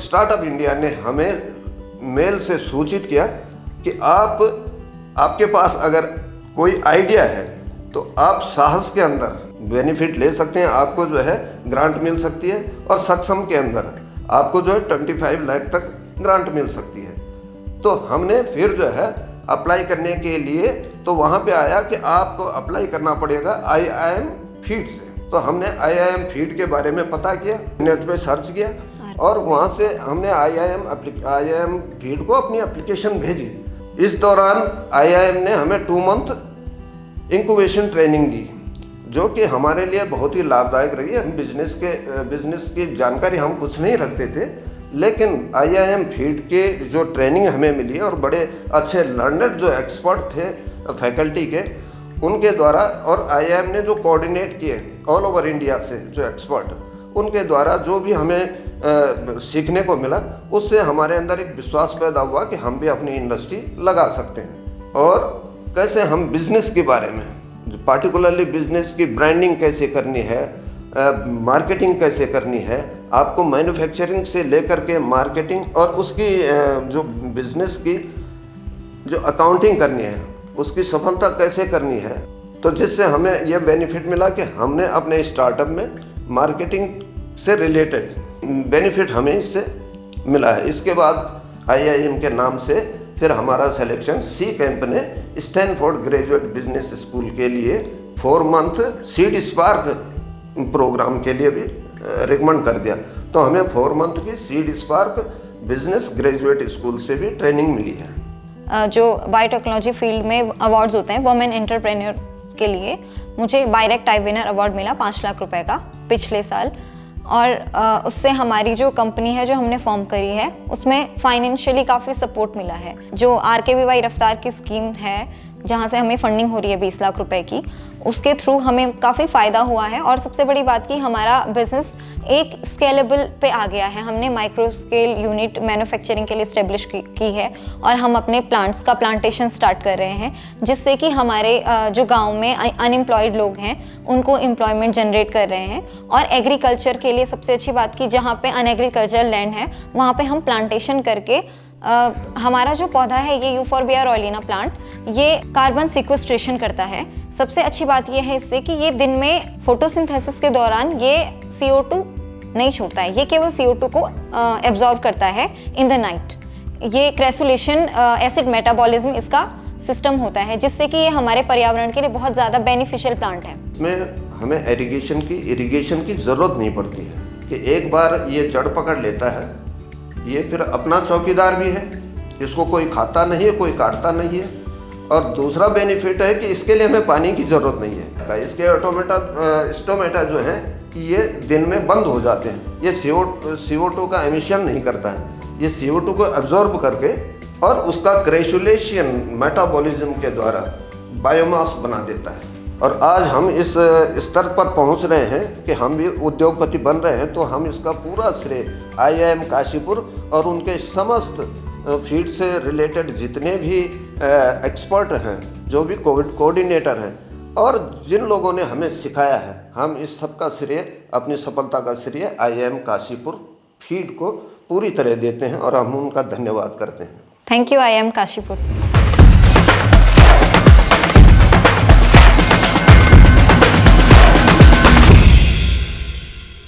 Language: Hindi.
स्टार्टअप इंडिया ने हमें मेल से सूचित किया कि आपके पास अगर कोई आइडिया है तो आप साहस के अंदर बेनिफिट ले सकते हैं, आपको जो है ग्रांट मिल सकती है, और सक्षम के अंदर आपको जो है 25 लाख तक ग्रांट मिल सकती है। तो हमने फिर जो है अप्लाई करने के लिए तो वहाँ पे आया कि आपको अप्लाई करना पड़ेगा IIM फीड से। तो हमने IIM फीड के बारे में पता किया, नेट पे सर्च किया, और वहाँ से हमने IIM फीड को अपनी एप्लीकेशन भेजी। इस दौरान IIM ने हमें 2 मंथ इंक्यूबेशन ट्रेनिंग दी, जो कि हमारे लिए बहुत ही लाभदायक रही है। हम बिजनेस की जानकारी हम कुछ नहीं रखते थे, लेकिन IIM फीड के जो ट्रेनिंग हमें मिली और बड़े अच्छे लर्नर जो एक्सपर्ट थे फैकल्टी के, उनके द्वारा, और IIM ने जो कोऑर्डिनेट किए ऑल ओवर इंडिया से जो एक्सपर्ट, उनके द्वारा जो भी हमें सीखने को मिला, उससे हमारे अंदर एक विश्वास पैदा हुआ कि हम भी अपनी इंडस्ट्री लगा सकते हैं। और कैसे हम बिजनेस के बारे में, पार्टिकुलरली बिजनेस की ब्रांडिंग कैसे करनी है, मार्केटिंग कैसे करनी है, आपको मैन्युफैक्चरिंग से लेकर के मार्केटिंग और उसकी जो बिजनेस की जो अकाउंटिंग करनी है, उसकी सफलता कैसे करनी है। तो जिससे हमें यह बेनिफिट मिला कि हमने अपने स्टार्टअप में मार्केटिंग से रिलेटेड बेनिफिट हमें इससे मिला है। इसके बाद IIM के नाम से फिर हमारा सिलेक्शन सी कैंप ने स्टैनफोर्ड ग्रेजुएट बिजनेस स्कूल के लिए 4 मंथ सीड स्पार्क प्रोग्राम के लिए भी रिकमेंड कर दिया। तो हमें 4 मंथ की seed spark business graduate school से भी ट्रेनिंग मिली है। जो बायोटेक्नोलॉजी फील्ड में अवार्ड्स होते हैं वुमेन एंटरप्रेन्योर के लिए, मुझे बायरेक्ट टाइप विनर अवार्ड मिला 5 लाख रुपए का पिछले साल। और उससे हमारी जो कंपनी है जो हमने फॉर्म करी है उसमें फाइनेंशियली काफ़ी सपोर्ट मिला है। जो RKVY रफ्तार की स्कीम है जहाँ से हमें फंडिंग हो रही है 20 लाख रुपए की, उसके थ्रू हमें काफ़ी फ़ायदा हुआ है। और सबसे बड़ी बात कि हमारा बिजनेस एक स्केलेबल पे आ गया है। हमने माइक्रो स्केल यूनिट मैन्युफैक्चरिंग के लिए इस्टेब्लिश की है, और हम अपने प्लांट्स का प्लांटेशन स्टार्ट कर रहे हैं, जिससे कि हमारे जो गांव में अनएम्प्लॉयड लोग हैं उनको एम्प्लॉयमेंट जनरेट कर रहे हैं। और एग्रीकल्चर के लिए सबसे अच्छी बात कि जहाँ पे अनएग्रीकल्चरल लैंड है वहाँ पे हम प्लांटेशन करके हमारा जो पौधा है ये यूफोर्बिया रॉयलिना प्लांट, ये कार्बन सिक्वेस्ट्रेशन करता है। सबसे अच्छी बात ये है इससे कि ये दिन में फोटोसिंथेसिस के दौरान ये CO2 नहीं छोड़ता है, ये केवल CO2 को एब्जॉर्ब करता है इन द नाइट। ये क्रेसुलेशन एसिड मेटाबॉलिज्म इसका सिस्टम होता है, जिससे कि ये हमारे पर्यावरण के लिए बहुत ज़्यादा बेनिफिशियल प्लांट है। इसमें हमें इरिगेशन की ज़रूरत नहीं पड़ती है कि एक बार ये जड़ पकड़ लेता है, ये फिर अपना चौकीदार भी है, इसको कोई खाता नहीं है, कोई काटता नहीं है। और दूसरा बेनिफिट है कि इसके लिए हमें पानी की ज़रूरत नहीं है। इसके स्टोमेटा जो है ये दिन में बंद हो जाते हैं। ये CO2 का एमिशन नहीं करता है, ये CO2 को एब्जॉर्ब करके और उसका क्रेसुलेशन मेटाबॉलिज्म के द्वारा बायोमास बना देता है। और आज हम इस स्तर पर पहुंच रहे हैं कि हम भी उद्योगपति बन रहे हैं। तो हम इसका पूरा श्रेय IIM काशीपुर और उनके समस्त फील्ड से रिलेटेड जितने भी एक्सपर्ट हैं, जो भी कोऑर्डिनेटर हैं, और जिन लोगों ने हमें सिखाया है, हम इस सब का श्रेय, अपनी सफलता का श्रेय IIM काशीपुर फील्ड को पूरी तरह देते हैं और हम उनका धन्यवाद करते हैं। Thank you IIM Kashipur.